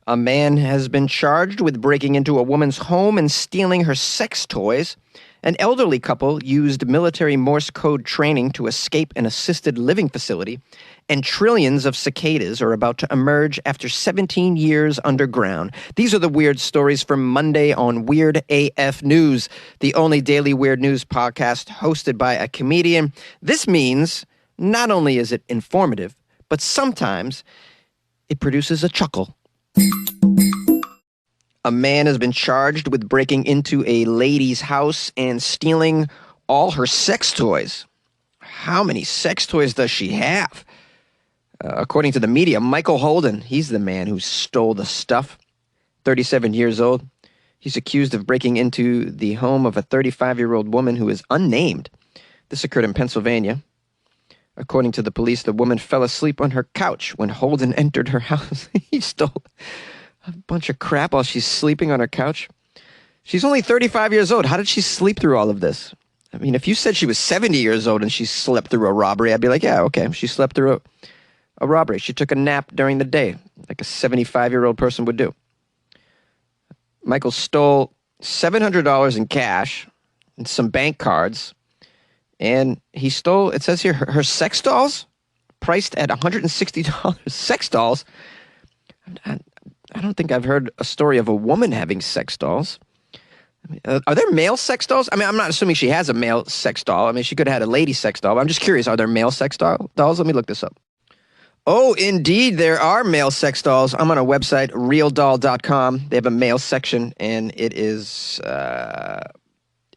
A man has been charged with breaking into a woman's home and stealing her sex toys. An elderly couple used military Morse code training to escape an assisted living facility, and trillions of cicadas are about to emerge after 17 years underground. These are the weird stories from Monday on Weird AF News, the only daily weird news podcast hosted by a comedian. This means not only is it informative, but sometimes it produces a chuckle. A man has been charged with breaking into a lady's house and stealing all her sex toys. How many sex toys does she have? According to the media, Michael Holden, he's the man who stole the stuff. 37 years old. He's accused of breaking into the home of a 35-year-old woman who is unnamed. This occurred in Pennsylvania. According to the police, the woman fell asleep on her couch when Holden entered her house. He stole a bunch of crap while she's sleeping on her couch. She's only 35 years old. How did she sleep through all of this? I mean, if you said she was 70 years old and she slept through a robbery, I'd be like, yeah, okay, she slept through a robbery. She took a nap during the day, like a 75-year-old person would do. Michael stole $700 in cash and some bank cards, and he stole, it says here, her sex dolls, priced at $160. Sex dolls? I don't think I've heard a story of a woman having sex dolls. I mean, are there male sex dolls? I mean, I'm not assuming she has a male sex doll. I mean, she could have had a lady sex doll. But I'm just curious, are there male sex dolls? Let me look this up. Oh, indeed, there are male sex dolls. I'm on a website, realdoll.com. They have a male section, and it is,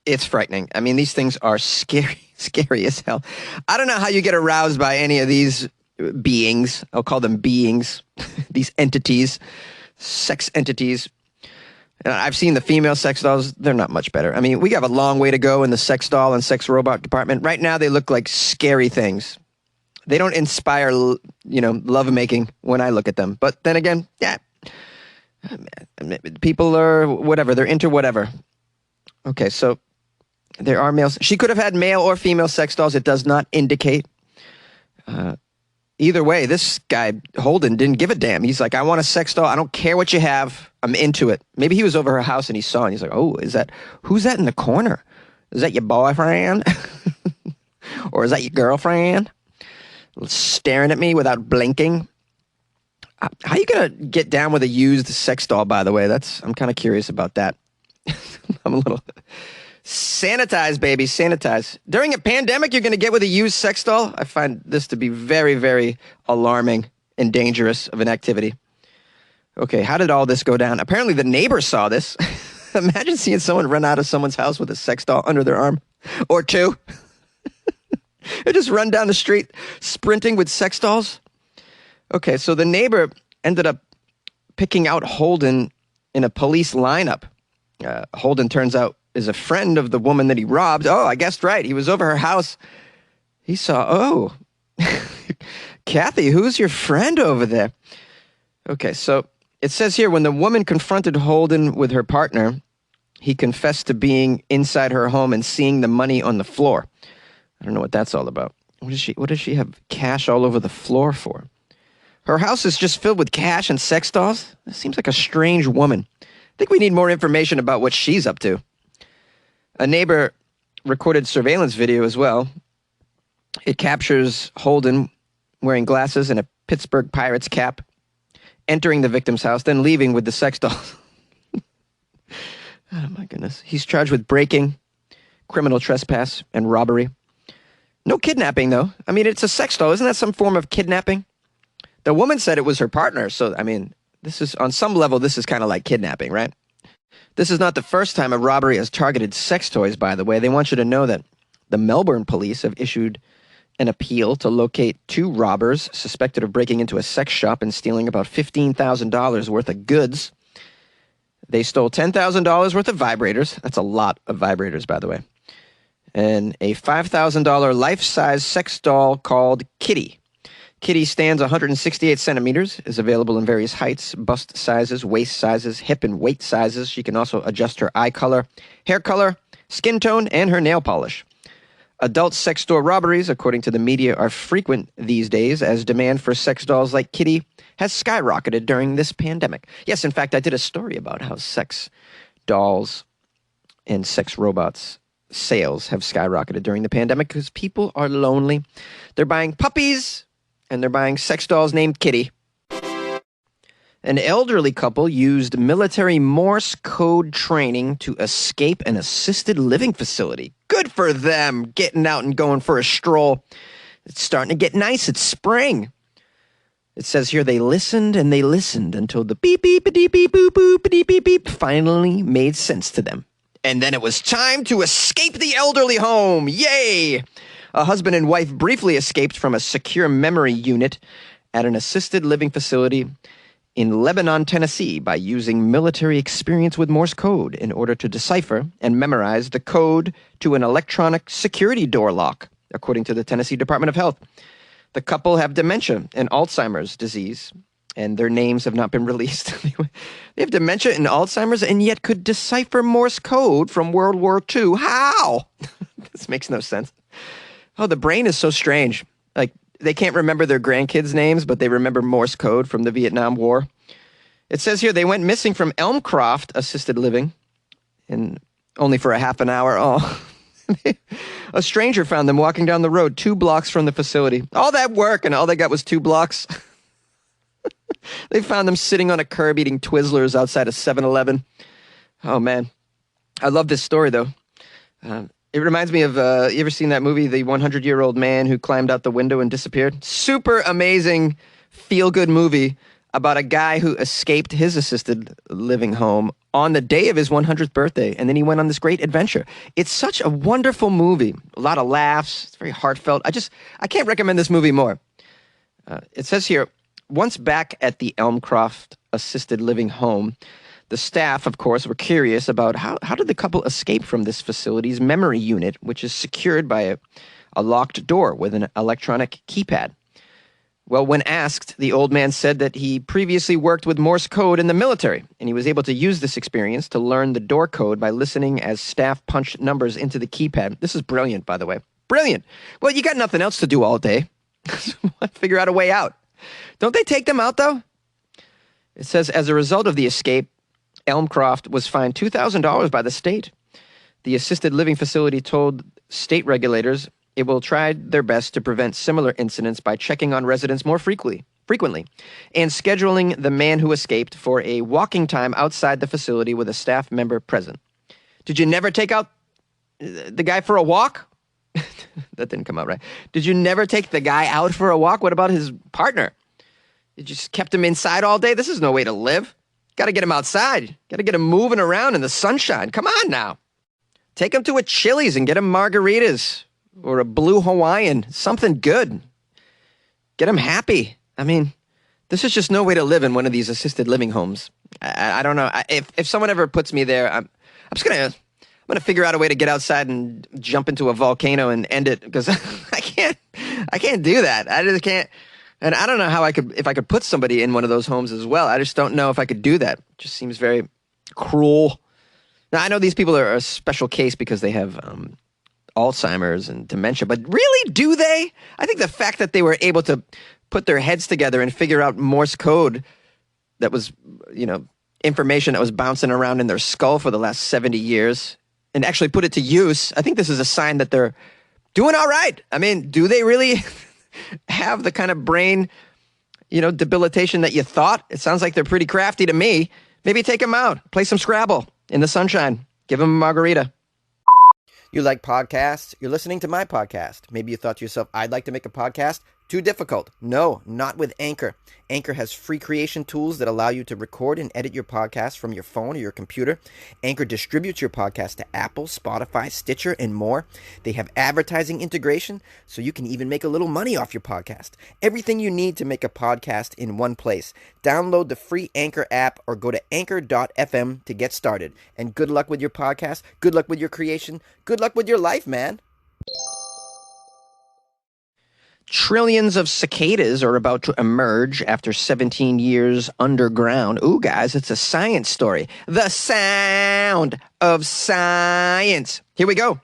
it's frightening. I mean, these things are scary, scary as hell. I don't know how you get aroused by any of these beings. I'll call them beings, these entities. Sex entities. I've seen the female sex dolls. They're not much better. I mean, we have a long way to go in the sex doll and sex robot department. Right now, they look like scary things. They don't inspire, lovemaking when I look at them. But then again, yeah, people are whatever. They're into whatever. Okay, so there are males. She could have had male or female sex dolls. It does not indicate. Either way, this guy, Holden, didn't give a damn. He's like, I want a sex doll. I don't care what you have. I'm into it. Maybe he was over her house and he saw it. And he's like, oh, who's that in the corner? Is that your boyfriend? Or is that your girlfriend? Staring at me without blinking. How are you going to get down with a used sex doll, by the way? I'm kind of curious about that. I'm a little... Sanitize, baby, sanitize. During a pandemic, you're going to get with a used sex doll? I find this to be very, very alarming and dangerous of an activity. Okay, how did all this go down? Apparently the neighbor saw this. Imagine seeing someone run out of someone's house with a sex doll under their arm. Or two. They just run down the street sprinting with sex dolls. Okay, so the neighbor ended up picking out Holden in a police lineup. Holden, turns out, is a friend of the woman that he robbed. Oh, I guessed right. He was over her house. He saw, oh, Kathy, who's your friend over there? Okay, so it says here, when the woman confronted Holden with her partner, he confessed to being inside her home and seeing the money on the floor. I don't know what that's all about. What does she have cash all over the floor for? Her house is just filled with cash and sex dolls? This seems like a strange woman. I think we need more information about what she's up to. A neighbor recorded surveillance video as well. It captures Holden wearing glasses and a Pittsburgh Pirates cap, entering the victim's house, then leaving with the sex dolls. Oh, my goodness. He's charged with breaking, criminal trespass, and robbery. No kidnapping, though. I mean, it's a sex doll. Isn't that some form of kidnapping? The woman said it was her partner, so, I mean, this is, on some level, this is kind of like kidnapping, right? This is not the first time a robbery has targeted sex toys, by the way. They want you to know that the Melbourne police have issued an appeal to locate two robbers suspected of breaking into a sex shop and stealing about $15,000 worth of goods. They stole $10,000 worth of vibrators. That's a lot of vibrators, by the way. And a $5,000 life-size sex doll called Kitty. Kitty stands 168 centimeters, is available in various heights, bust sizes, waist sizes, hip and weight sizes. She can also adjust her eye color, hair color, skin tone, and her nail polish. Adult sex doll robberies, according to the media, are frequent these days as demand for sex dolls like Kitty has skyrocketed during this pandemic. Yes, in fact, I did a story about how sex dolls and sex robots sales have skyrocketed during the pandemic because people are lonely. They're buying puppies and they're buying sex dolls named Kitty. An elderly couple used military Morse code training to escape an assisted living facility. Good for them, getting out and going for a stroll. It's starting to get nice. It's spring. It says here they listened and they listened until the beep, beep, beep, beep, boop, boop, beep, beep, beep finally made sense to them. And then it was time to escape the elderly home. Yay! A husband and wife briefly escaped from a secure memory unit at an assisted living facility in Lebanon, Tennessee, by using military experience with Morse code in order to decipher and memorize the code to an electronic security door lock, according to the Tennessee Department of Health. The couple have dementia and Alzheimer's disease, and their names have not been released. They have dementia and Alzheimer's and yet could decipher Morse code from World War II. How? This makes no sense. Oh, the brain is so strange. Like, they can't remember their grandkids' names, but they remember Morse code from the Vietnam War. It says here they went missing from Elmcroft Assisted Living, and only for a half an hour. Oh, a stranger found them walking down the road 2 blocks from the facility. All that work, and all they got was 2 blocks. They found them sitting on a curb eating Twizzlers outside a 7-Eleven. Oh, man. I love this story, though. It reminds me of, you ever seen that movie, The 100-Year-Old Man Who Climbed Out the Window and Disappeared? Super amazing, feel-good movie about a guy who escaped his assisted living home on the day of his 100th birthday, and then he went on this great adventure. It's such a wonderful movie. A lot of laughs. It's very heartfelt. I can't recommend this movie more. It says here, once back at the Elmcroft Assisted Living home, the staff, of course, were curious about how did the couple escape from this facility's memory unit, which is secured by a locked door with an electronic keypad. Well, when asked, the old man said that he previously worked with Morse code in the military, and he was able to use this experience to learn the door code by listening as staff punched numbers into the keypad. This is brilliant, by the way. Brilliant. Well, you got nothing else to do all day. Figure out a way out. Don't they take them out, though? It says, as a result of the escape, Elmcroft was fined $2,000 by the state. The assisted living facility told state regulators it will try their best to prevent similar incidents by checking on residents more frequently, and scheduling the man who escaped for a walking time outside the facility with a staff member present. Did you never take out the guy for a walk? That didn't come out right. Did you never take the guy out for a walk? What about his partner? You just kept him inside all day? This is no way to live. Got to get him outside. Got to get him moving around in the sunshine. Come on now. Take him to a Chili's and get him margaritas or a blue Hawaiian, something good. Get him happy. I mean, this is just no way to live in one of these assisted living homes. I don't know. If someone ever puts me there, I'm gonna figure out a way to get outside and jump into a volcano and end it because I can't do that. I just can't. And I don't know how if I could put somebody in one of those homes as well. I just don't know if I could do that. It just seems very cruel. Now, I know these people are a special case because they have Alzheimer's and dementia, but really, do they? I think the fact that they were able to put their heads together and figure out Morse code that was, information that was bouncing around in their skull for the last 70 years and actually put it to use, I think this is a sign that they're doing all right. I mean, do they really have the kind of brain, debilitation that you thought? It sounds like they're pretty crafty to me. Maybe take them out, play some Scrabble in the sunshine, give them a margarita. You like podcasts? You're listening to my podcast. Maybe you thought to yourself, I'd like to make a podcast. Too difficult. No, not with Anchor. Anchor has free creation tools that allow you to record and edit your podcast from your phone or your computer. Anchor distributes your podcast to Apple, Spotify, Stitcher, and more. They have advertising integration, so you can even make a little money off your podcast. Everything you need to make a podcast in one place. Download the free Anchor app or go to anchor.fm to get started. And good luck with your podcast. Good luck with your creation. Good luck with your life, man. Trillions of cicadas are about to emerge after 17 years underground. Ooh, guys, it's a science story. The sound of science. Here we go.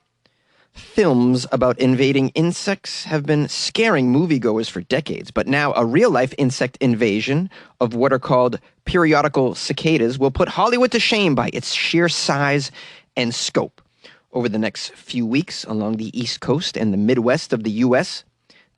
Films about invading insects have been scaring moviegoers for decades, but now a real-life insect invasion of what are called periodical cicadas will put Hollywood to shame by its sheer size and scope. Over the next few weeks along the East Coast and the Midwest of the U.S.,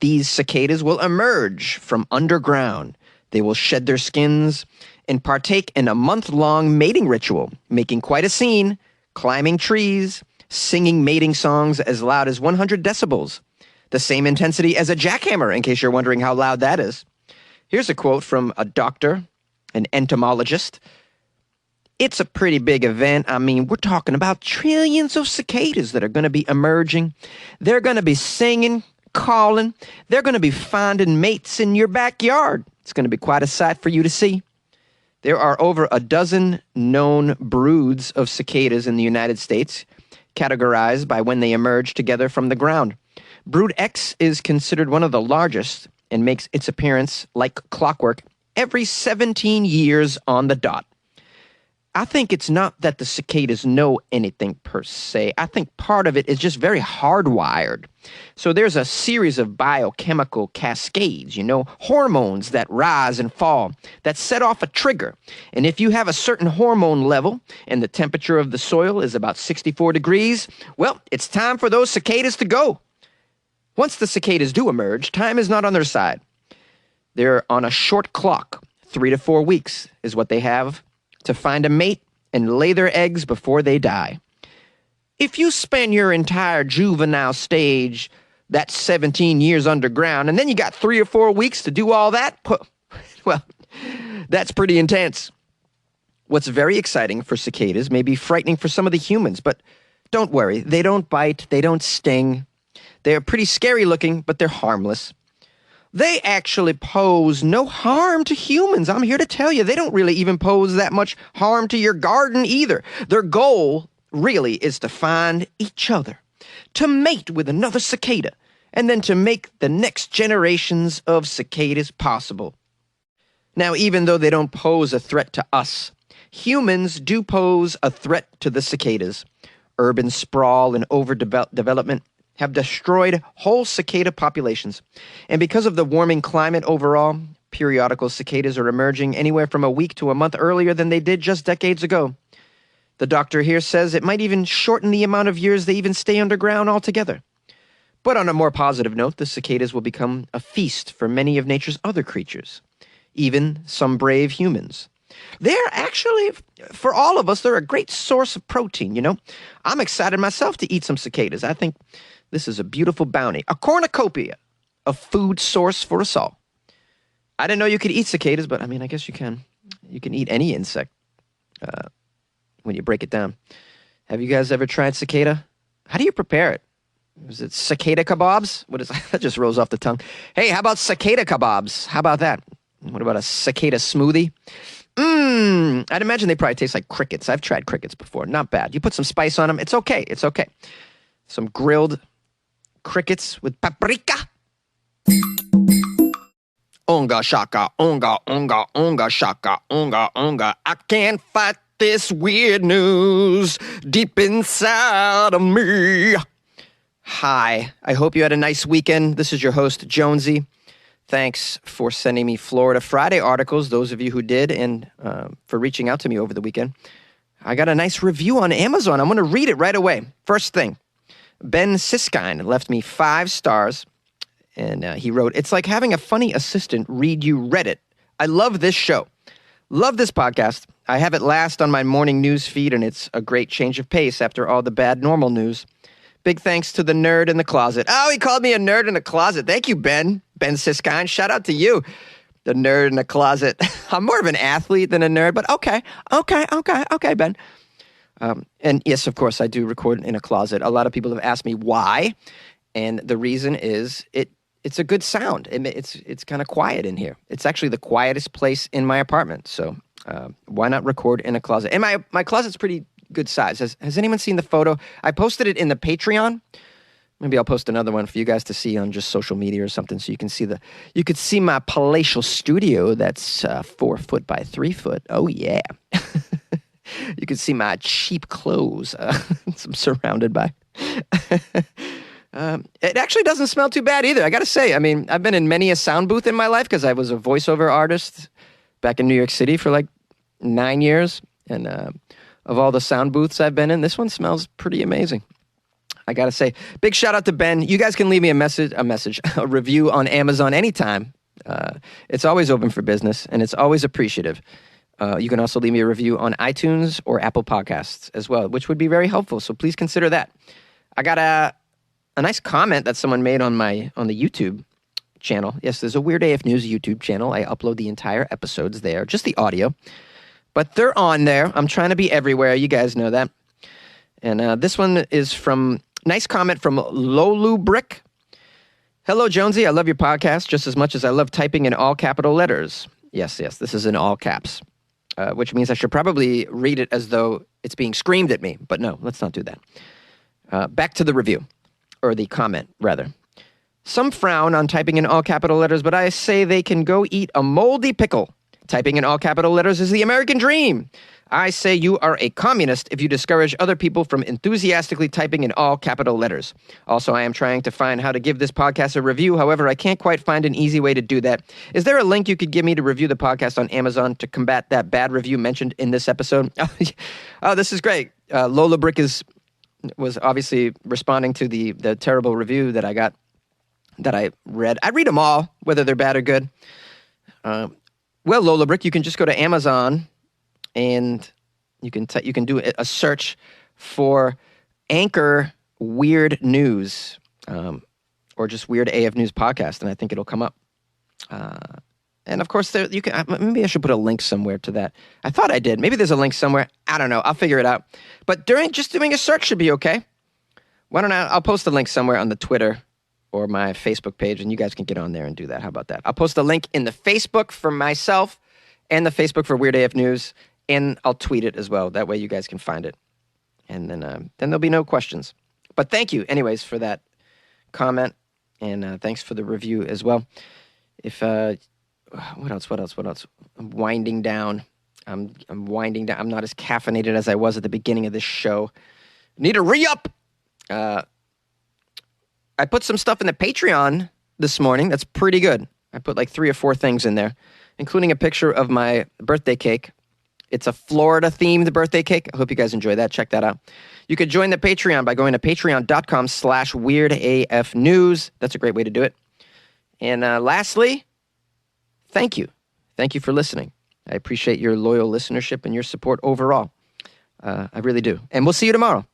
these cicadas will emerge from underground. They will shed their skins and partake in a month-long mating ritual, making quite a scene, climbing trees, singing mating songs as loud as 100 decibels, the same intensity as a jackhammer, in case you're wondering how loud that is. Here's a quote from a doctor, an entomologist. It's a pretty big event. I mean, we're talking about trillions of cicadas that are going to be emerging. They're going to be singing, calling. They're going to be finding mates in your backyard. It's going to be quite a sight for you to see. There are over a dozen known broods of cicadas in the United States, categorized by when they emerge together from the ground. Brood X is considered one of the largest and makes its appearance like clockwork every 17 years on the dot. I think it's not that the cicadas know anything per se. I think part of it is just very hardwired. So there's a series of biochemical cascades, hormones that rise and fall, that set off a trigger. And if you have a certain hormone level and the temperature of the soil is about 64 degrees, well, it's time for those cicadas to go. Once the cicadas do emerge, time is not on their side. They're on a short clock. 3 to 4 weeks is what they have to find a mate and lay their eggs before they die. If you spend your entire juvenile stage, that's 17 years underground, and then you got 3 or 4 weeks to do all that, well, that's pretty intense. What's very exciting for cicadas may be frightening for some of the humans, but don't worry, they don't bite, they don't sting. They're pretty scary looking, but they're harmless. They actually pose no harm to humans. I'm here to tell you, they don't really even pose that much harm to your garden either. Their goal really is to find each other, to mate with another cicada, and then to make the next generations of cicadas possible. Now, even though they don't pose a threat to us, humans do pose a threat to the cicadas. Urban sprawl and overdevelopment have destroyed whole cicada populations. And because of the warming climate overall, periodical cicadas are emerging anywhere from a week to a month earlier than they did just decades ago. The doctor here says it might even shorten the amount of years they even stay underground altogether. But on a more positive note, the cicadas will become a feast for many of nature's other creatures, even some brave humans. They're actually, for all of us, they're a great source of protein, I'm excited myself to eat some cicadas. I think this is a beautiful bounty, a cornucopia, a food source for us all. I didn't know you could eat cicadas, but I guess you can. You can eat any insect when you break it down. Have you guys ever tried cicada? How do you prepare it? Is it cicada kebabs? What is that? Just rolls off the tongue. Hey, how about cicada kebabs? How about that? What about a cicada smoothie? I'd imagine they probably taste like crickets. I've tried crickets before. Not bad. You put some spice on them. It's okay. It's okay. Some grilled crickets with paprika. Onga shaka, onga, onga, onga shaka, onga, onga. I can't fight this weird news deep inside of me. Hi, I hope you had a nice weekend. This is your host, Jonesy. Thanks for sending me Florida Friday articles, those of you who did, and for reaching out to me over the weekend. I got a nice review on Amazon. I'm going to read it right away. First thing, Ben Siskine left me 5 stars, and he wrote, "It's like having a funny assistant read you Reddit. I love this show. Love this podcast. I have it last on my morning news feed, and it's a great change of pace after all the bad normal news. Big thanks to the nerd in the closet." Oh, he called me a nerd in the closet. Thank you, Ben. Ben Siskine. Shout out to you, the nerd in the closet. I'm more of an athlete than a nerd, but okay, Ben. And yes, of course, I do record in a closet. A lot of people have asked me why, and the reason is it's a good sound. It's kind of quiet in here. It's actually the quietest place in my apartment, so why not record in a closet? And my closet's pretty good size. Has anyone seen the photo? I posted it in the Patreon. Maybe I'll post another one for you guys to see on just social media or something, so you can see my palatial studio that's 4 foot by 3 foot. Oh yeah. You can see my cheap clothes I'm surrounded by. It actually doesn't smell too bad either. I got to say, I mean, I've been in many a sound booth in my life because I was a voiceover artist back in New York City for like 9 years. And of all the sound booths I've been in, this one smells pretty amazing. I got to say, big shout out to Ben. You guys can leave me a review on Amazon anytime. It's always open for business and it's always appreciative. You can also leave me a review on iTunes or Apple Podcasts as well, which would be very helpful. So please consider that. I got a nice comment that someone made on the YouTube channel. Yes, there's a Weird AF News YouTube channel. I upload the entire episodes there, just the audio. But they're on there. I'm trying to be everywhere. You guys know that. And this one is nice comment from Lolu Brick. Hello, Jonesy. I love your podcast just as much as I love typing in all capital letters. Yes, this is in all caps, which means I should probably read it as though it's being screamed at me. But no, let's not do that. Back to the review. Or the comment, rather. Some frown on typing in all capital letters, but I say they can go eat a moldy pickle. Typing in all capital letters is the American dream. I say you are a communist if you discourage other people from enthusiastically typing in all capital letters. Also, I am trying to find how to give this podcast a review. However, I can't quite find an easy way to do that. Is there a link you could give me to review the podcast on Amazon to combat that bad review mentioned in this episode? Oh, this is great. Lola Brick was obviously responding to the terrible review that I got, that I read. I read them all, whether they're bad or good. Well, Lola Brick, you can just go to Amazon and you can do a search for Anchor Weird News, or just Weird AF News Podcast, and I think it'll come up. And of course, you can. Maybe I should put a link somewhere to that. I thought I did. Maybe there's a link somewhere. I don't know. I'll figure it out. But just doing a search should be okay. Why don't I'll post a link somewhere on the Twitter or my Facebook page, and you guys can get on there and do that. How about that? I'll post a link in the Facebook for myself and the Facebook for Weird AF News, and I'll tweet it as well. That way you guys can find it. And then there'll be no questions. But thank you, anyways, for that comment, and thanks for the review as well. What else? I'm winding down. I'm winding down. I'm not as caffeinated as I was at the beginning of this show. Need a re-up. I put some stuff in the Patreon this morning. That's pretty good. I put like 3 or 4 things in there, including a picture of my birthday cake. It's a Florida-themed birthday cake. I hope you guys enjoy that. Check that out. You could join the Patreon by going to patreon.com/weirdafnews. That's a great way to do it. And lastly, thank you. Thank you for listening. I appreciate your loyal listenership and your support overall. I really do. And we'll see you tomorrow.